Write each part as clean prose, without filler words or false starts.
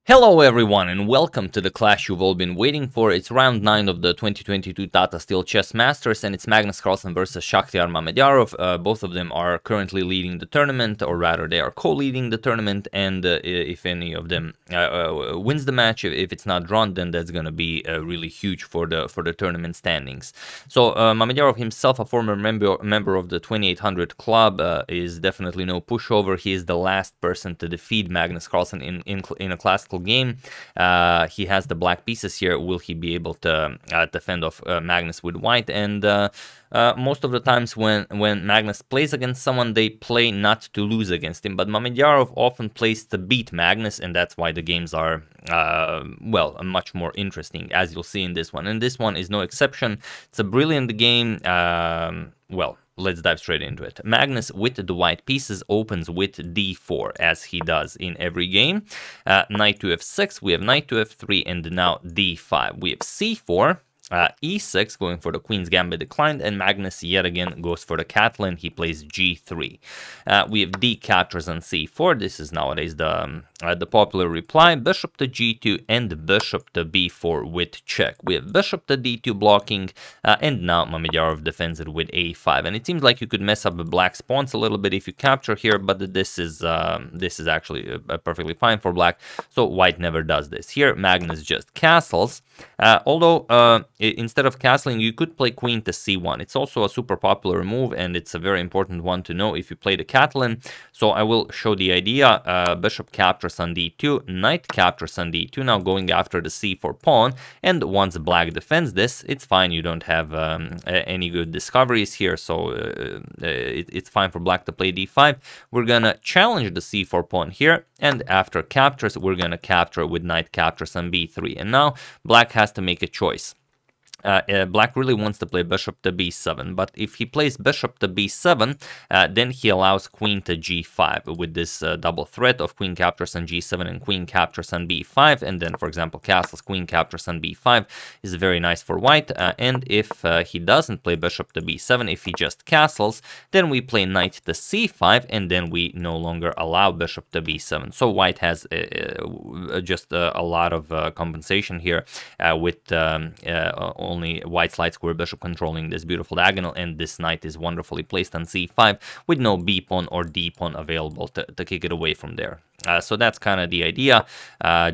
Hello everyone and welcome to the clash you've all been waiting for. It's round 9 of the 2022 Tata Steel Chess Masters and it's Magnus Carlsen versus Shakhriyar Mamedyarov. Both of them are currently leading the tournament, or rather they are co-leading the tournament, and if any of them wins the match, if it's not drawn, then that's going to be really huge for the tournament standings. So Mamedyarov himself, a former member of the 2800 club, is definitely no pushover. He is the last person to defeat Magnus Carlsen in a classical game. He has the black pieces here. Will he be able to defend off Magnus with white? And most of the times when Magnus plays against someone, they play not to lose against him. But Mamedyarov often plays to beat Magnus, and that's why the games are, well, much more interesting, as you'll see in this one. And this one is no exception. It's a brilliant game. Well, let's dive straight into it. Magnus, with the white pieces, opens with d4, as he does in every game. Knight to f6, we have knight to f3, and now d5. We have c4, e6, going for the queen's gambit declined, and Magnus yet again goes for the Catalan. He plays g3. We have d captures on c4. This is nowadays the popular reply. Bishop to g2 and bishop to b4 with check. We have bishop to d2 blocking, and now Mamedyarov defends it with a5. And it seems like you could mess up the black's pawns a little bit if you capture here, but this is actually perfectly fine for black. So white never does this. Here Magnus just castles. Although instead of castling, you could play queen to c1. It's also a super popular move, and it's a very important one to know if you play the Catalan. So I will show the idea. Bishop captures on d2, knight captures on d2, now going after the c4 pawn, and once black defends this, it's fine. You don't have any good discoveries here, so it's fine for black to play d5. We're gonna challenge the c4 pawn here, and after captures, we're gonna capture with knight captures on b3, and now black has to make a choice. Black really wants to play bishop to b7, but if he plays bishop to b7, then he allows queen to g5 with this double threat of queen captures on g7 and queen captures on b5, and then, for example, castles, queen captures on b5 is very nice for white. And if he doesn't play bishop to b7, if he just castles, then we play knight to c5, and then we no longer allow bishop to b7. So white has just a lot of compensation here with only white slide square bishop controlling this beautiful diagonal, and this knight is wonderfully placed on c5 with no b pawn or d pawn available to kick it away from there. So that's kind of the idea,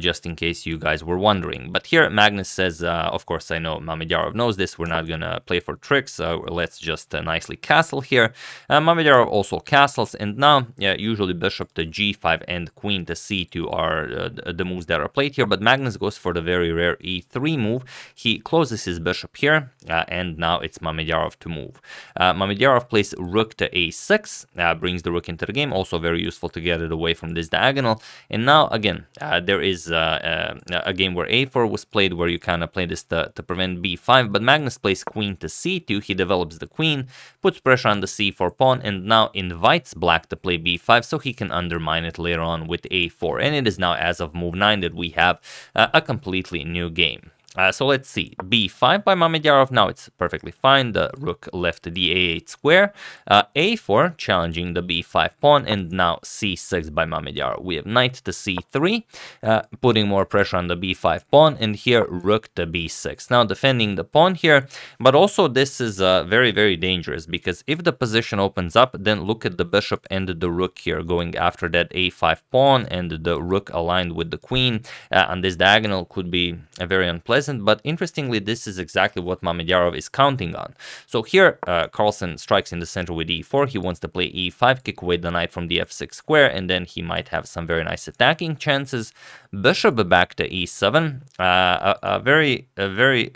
just in case you guys were wondering. But here Magnus says, of course I know Mamedyarov knows this, we're not gonna play for tricks, let's just nicely castle here. Mamedyarov also castles, and now usually bishop to g5 and queen to c2 are the moves that are played here, but Magnus goes for the very rare e3 move. He closes his bishop here, and now it's Mamedyarov to move. Mamedyarov plays rook to a6, brings the rook into the game, also very useful to get it away from this diagonal. And now again, there is a game where a4 was played, where you kind of play this to prevent b5, but Magnus plays queen to c2. He develops the queen, puts pressure on the c4 pawn, and now invites black to play b5 so he can undermine it later on with a4. And it is now, as of move 9, that we have a completely new game. So let's see, b5 by Mamedyarov, now it's perfectly fine, the rook left the a8 square, a4 challenging the b5 pawn, and now c6 by Mamedyarov. We have knight to c3, putting more pressure on the b5 pawn, and here rook to b6. Now defending the pawn here, but also this is very, very dangerous, because if the position opens up, then look at the bishop and the rook here going after that a5 pawn, and the rook aligned with the queen on this diagonal could be very unpleasant. But interestingly, this is exactly what Mamedyarov is counting on. So here, Carlsen strikes in the center with e4. He wants to play e5, kick away the knight from the f6 square, and then he might have some very nice attacking chances. Bishop back to e7. A very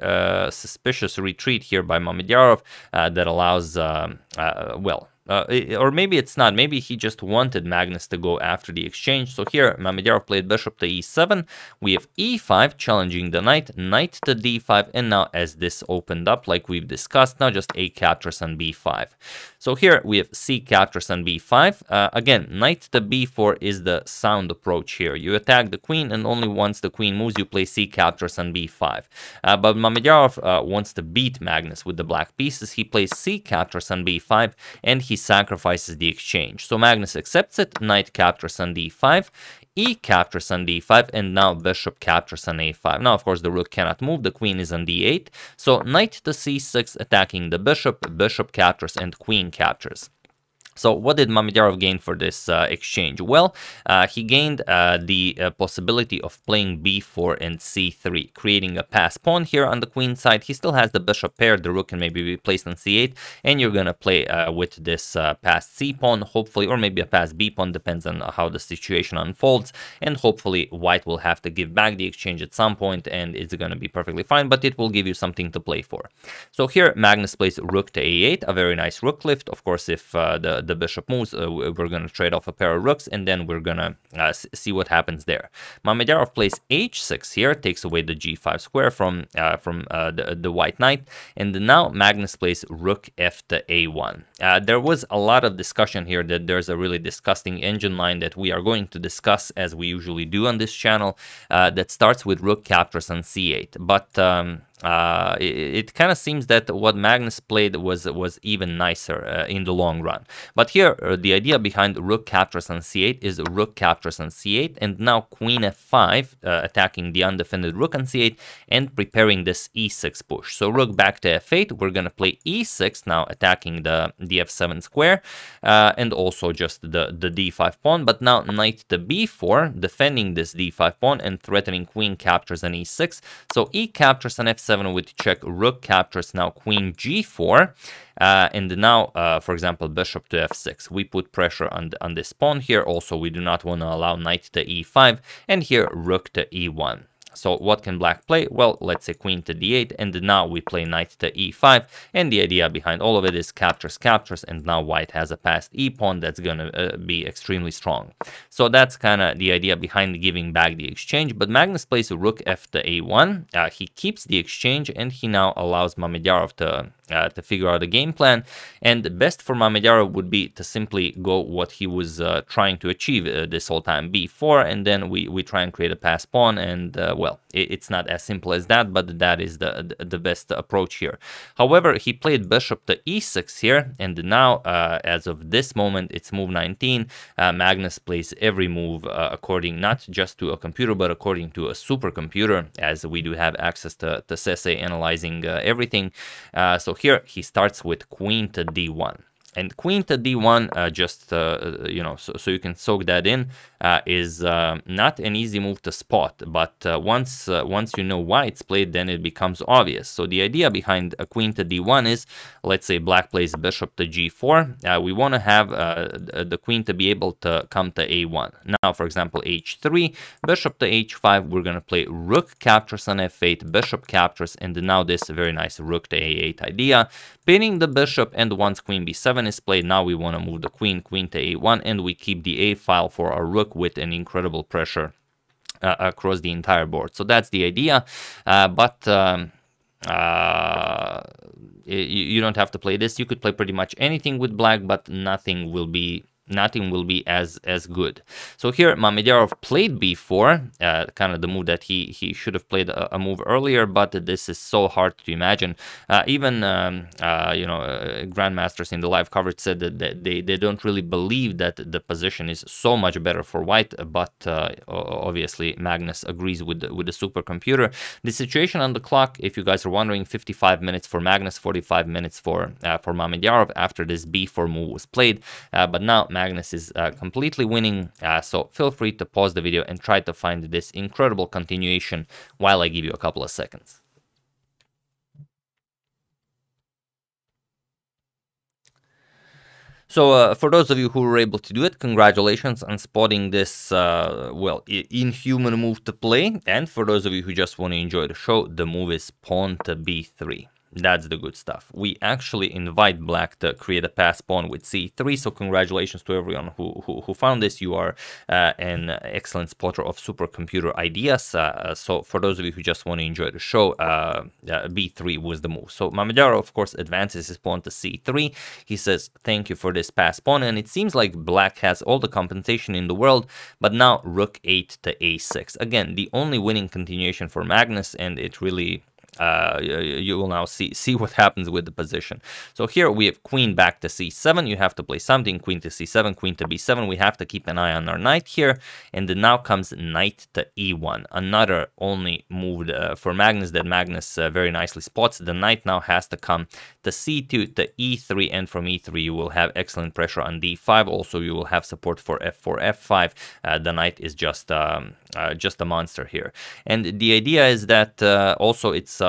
suspicious retreat here by Mamedyarov that allows, well, or maybe it's not. Maybe he just wanted Magnus to go after the exchange. So here, Mamedyarov played bishop to e7. We have e5 challenging the knight, knight to d5, and now as this opened up, like we've discussed, now just a captures on b5. So here we have c captures on b5. Again, knight to b4 is the sound approach here. You attack the queen, and only once the queen moves, you play c captures on b5. But Mamedyarov wants to beat Magnus with the black pieces. He plays c captures on b5, and he sacrifices the exchange. So Magnus accepts it, knight captures on d5, e captures on d5, and now bishop captures on a5. Now, of course, the rook cannot move, the queen is on d8, so knight to c6 attacking the bishop, bishop captures, and queen captures. So what did Mamedyarov gain for this exchange? Well, he gained the possibility of playing b4 and c3, creating a pass pawn here on the queen side. He still has the bishop pair, the rook can maybe be placed on c8, and you're going to play with this passed c pawn, hopefully, or maybe a passed b pawn, depends on how the situation unfolds, and hopefully white will have to give back the exchange at some point, and it's going to be perfectly fine, but it will give you something to play for. So here, Magnus plays rook to a8, a very nice rook lift. Of course, if the bishop moves, we're going to trade off a pair of rooks, and then we're going to see what happens there. Mamedyarov plays h6 here, takes away the g5 square from the white knight, and now Magnus plays rook f to a1. There was a lot of discussion here that there's a really disgusting engine line that we are going to discuss, as we usually do on this channel, that starts with rook captures on c8, but it kind of seems that what Magnus played was even nicer in the long run. But here, the idea behind rook captures on c8 is rook captures on c8, and now queen f5, attacking the undefended rook on c8, and preparing this e6 push. So rook back to f8, we're going to play e6, now attacking the f7 square, and also just the d5 pawn, but now knight to b4, defending this d5 pawn and threatening queen captures on e6. So e captures on f7 with check, rook captures, now queen g4, and now, for example, bishop to f6. We put pressure on this pawn here. Also, we do not want to allow knight to e5, and here rook to e1. So what can black play? Well, let's say queen to d8, and now we play knight to e5, and the idea behind all of it is captures, captures, and now white has a passed e-pawn that's going to be extremely strong. So that's kind of the idea behind giving back the exchange, but Magnus plays rook f to a1, he keeps the exchange, and he now allows Mamedyarov to figure out a game plan, and the best for Mamedyarov would be to simply go what he was trying to achieve this whole time, b4, and then we try and create a pass pawn, and well, it's not as simple as that, but that is the best approach here. However, he played bishop to e6 here, and now, as of this moment, it's move 19. Magnus plays every move according not just to a computer, but according to a supercomputer, as we do have access to CAISSA analyzing everything. So here he starts with queen to d1. And queen to d1, just, you know, so you can soak that in, is not an easy move to spot. But once you know why it's played, then it becomes obvious. So the idea behind a queen to d1 is, let's say black plays bishop to g4. We want to have the queen to be able to come to a1. Now, for example, h3, bishop to h5, we're going to play rook captures on f8, bishop captures, and now this very nice rook to a8 idea, pinning the bishop, and once queen b7 is played, now we want to move the queen to a1, and we keep the a file for our rook with an incredible pressure across the entire board. So that's the idea, but you don't have to play this. You could play pretty much anything with black, but nothing will be as good. So here Mamedyarov played b4, kind of the move that he should have played a move earlier, but this is so hard to imagine. Even you know, grandmasters in the live coverage said that they don't really believe that the position is so much better for white, but obviously Magnus agrees with the supercomputer. The situation on the clock, if you guys are wondering, 55 minutes for Magnus, 45 minutes for Mamedyarov after this b4 move was played, but now Magnus is completely winning, so feel free to pause the video and try to find this incredible continuation while I give you a couple of seconds. So for those of you who were able to do it, congratulations on spotting this, well, inhuman move to play. And for those of you who just want to enjoy the show, the move is pawn to b3. That's the good stuff. We actually invite black to create a pass pawn with c3, so congratulations to everyone who found this. You are an excellent spotter of supercomputer ideas. So for those of you who just want to enjoy the show, b3 was the move. So Mamedyarov, of course, advances his pawn to c3. He says, thank you for this pass pawn, and it seems like black has all the compensation in the world, but now rook 8 to a6. Again, the only winning continuation for Magnus, and it really you will now see what happens with the position. So here we have queen back to c7. You have to play something. Queen to c7, queen to b7. We have to keep an eye on our knight here. And then now comes knight to e1. Another only move for Magnus that Magnus very nicely spots. The knight now has to come to c2 to e3, and from e3 you will have excellent pressure on d5. Also, you will have support for f4, f5. The knight is just a monster here. And the idea is that also it's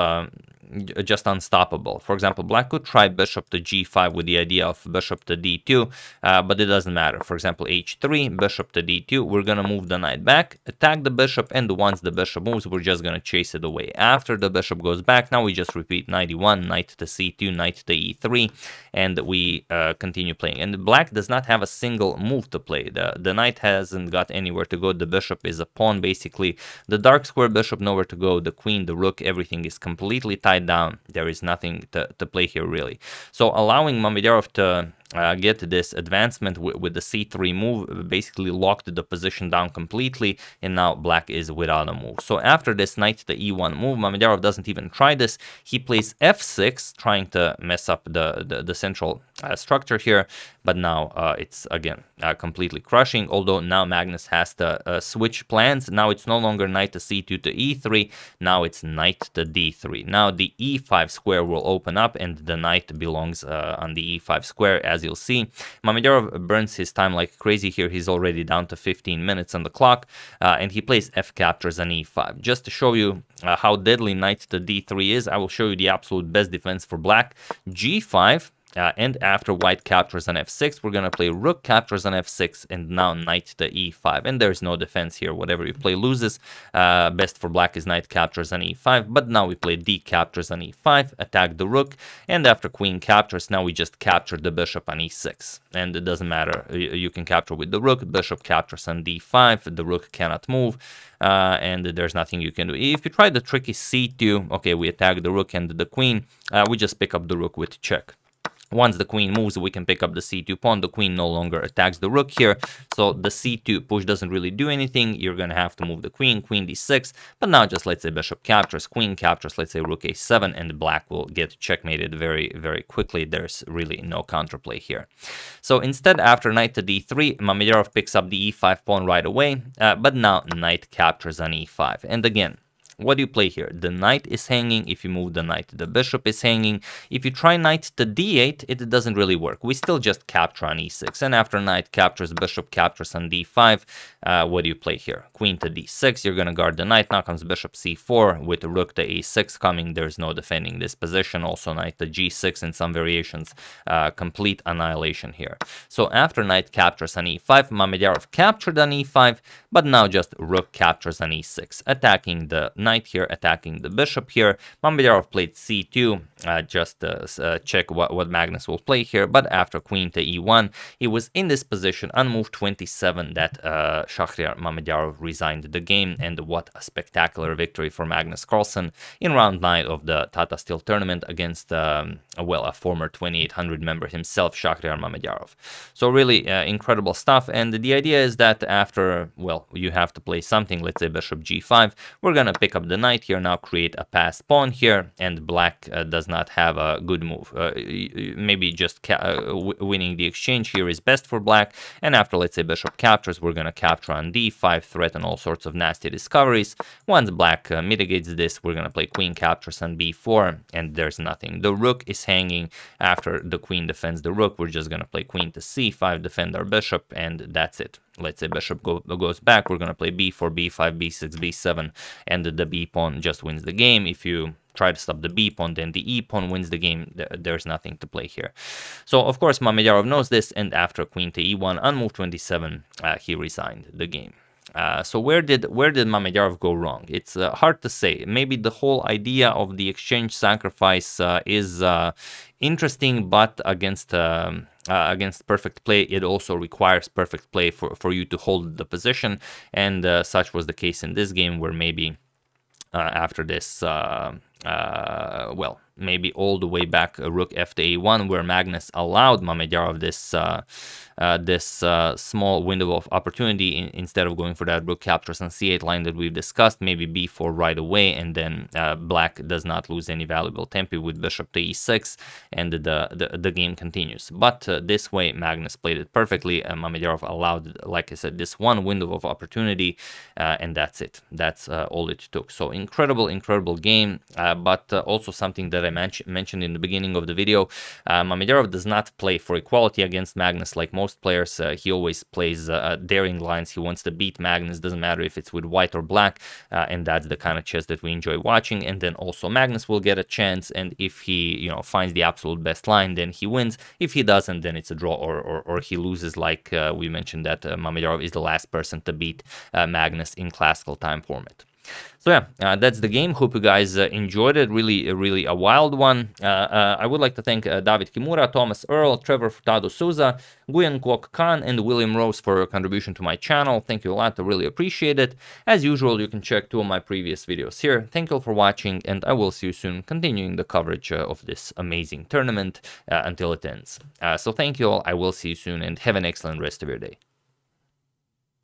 just unstoppable. For example, black could try bishop to g5 with the idea of bishop to d2, but it doesn't matter. For example, h3, bishop to d2, we're going to move the knight back, attack the bishop, and once the bishop moves, we're just going to chase it away. After the bishop goes back, now we just repeat knight e1, knight to c2, knight to e3, and we continue playing. And black does not have a single move to play. The knight hasn't got anywhere to go. The bishop is a pawn, basically. The dark square bishop nowhere to go. The queen, the rook, everything is completely tied down. There is nothing to play here, really. So allowing Mamedyarov to get this advancement with the c3 move basically locked the position down completely, and now black is without a move. So after this knight to e1 move, Mamedyarov doesn't even try this. He plays f6, trying to mess up the central structure here, but now it's again completely crushing. Although now Magnus has to switch plans. Now it's no longer knight to c2 to e3, now it's knight to d3. Now the e5 square will open up, and the knight belongs on the e5 square. As you'll see, Mamedyarov burns his time like crazy here. He's already down to 15 minutes on the clock, and he plays f captures on e5. Just to show you how deadly knight to d3 is, I will show you the absolute best defense for black. g5, and after white captures on f6, we're going to play rook captures on f6, and now knight to e5. And there's no defense here. Whatever you play loses. Best for black is knight captures on e5, but now we play d captures on e5, attack the rook, and after queen captures, now we just capture the bishop on e6. And it doesn't matter. You can capture with the rook, bishop captures on d5, the rook cannot move, and there's nothing you can do. If you try the tricky c2, okay, we attack the rook and the queen, we just pick up the rook with check. Once the queen moves, we can pick up the c2 pawn. The queen no longer attacks the rook here, so the c2 push doesn't really do anything. You're going to have to move the queen, queen d6, but now just let's say bishop captures, queen captures, let's say rook a7, and black will get checkmated very, very quickly. There's really no counterplay here. So instead, after knight to d3, Mamedyarov picks up the e5 pawn right away, but now knight captures on e5. And again, what do you play here? The knight is hanging. If you move the knight, the bishop is hanging. If you try knight to d8, it doesn't really work. We still just capture on e6. And after knight captures, bishop captures on d5, what do you play here? Queen to d6, you're going to guard the knight. Now comes bishop c4 with rook to a6 coming. There's no defending this position. Also knight to g6 and some variations. Complete annihilation here. So after knight captures on e5, Mamedyarov captured on e5, but now just rook captures on e6, attacking the knight here, attacking the bishop here. Mamedyarov played c2, just check what Magnus will play here, but after queen to e1, he was in this position on move 27 that Shakhriyar Mamedyarov resigned the game, and what a spectacular victory for Magnus Carlsen in round 9 of the Tata Steel tournament against, well, a former 2800 member himself, Shakhriyar Mamedyarov. So really incredible stuff, and the idea is that after, well, you have to play something, let's say bishop g5, we're gonna pick up the knight here, now create a passed pawn here, and black does not have a good move. Maybe just winning the exchange here is best for black, and after, let's say, bishop captures, we're going to capture on d5, threaten all sorts of nasty discoveries. Once black mitigates this, we're going to play queen captures on b4, and there's nothing. The rook is hanging. After the queen defends the rook, we're just going to play queen to c5, defend our bishop, and that's it. Let's say bishop goes back, we're going to play b4, b5, b6, b7, and the b pawn just wins the game. If you try to stop the b pawn, then the e pawn wins the game. There's nothing to play here. So, of course, Mamedyarov knows this, and after queen to e1 on move 27, he resigned the game. So where did Mamedyarov go wrong? It's hard to say. Maybe the whole idea of the exchange sacrifice is interesting, but against perfect play, it also requires perfect play for you to hold the position, and such was the case in this game, where maybe after this, well, maybe all the way back rook f to a1, where Magnus allowed Mamedyarov this small window of opportunity instead of going for that rook captures on c8 line that we've discussed, maybe b4 right away, and then black does not lose any valuable tempo with bishop to e6, and the game continues. But this way Magnus played it perfectly. Mamedyarov allowed, like I said, this one window of opportunity, and that's it. That's all it took. So incredible game, but also something that I mentioned in the beginning of the video. Mamedyarov does not play for equality against Magnus like most players. He always plays daring lines. He wants to beat Magnus, doesn't matter if it's with white or black, and that's the kind of chess that we enjoy watching. And then also Magnus will get a chance, and if he finds the absolute best line, then he wins. If he doesn't, then it's a draw, or he loses, like we mentioned that Mamedyarov is the last person to beat Magnus in classical time format. So yeah, that's the game. Hope you guys enjoyed it. Really a wild one. I would like to thank David Kimura, Thomas Earl, Trevor Furtado Souza, Guyan Kwok Khan, and William Rose for your contribution to my channel. Thank you a lot. I really appreciate it. As usual, you can check 2 of my previous videos here. Thank you all for watching, and I will see you soon, continuing the coverage of this amazing tournament until it ends. So thank you all. I will see you soon, and have an excellent rest of your day.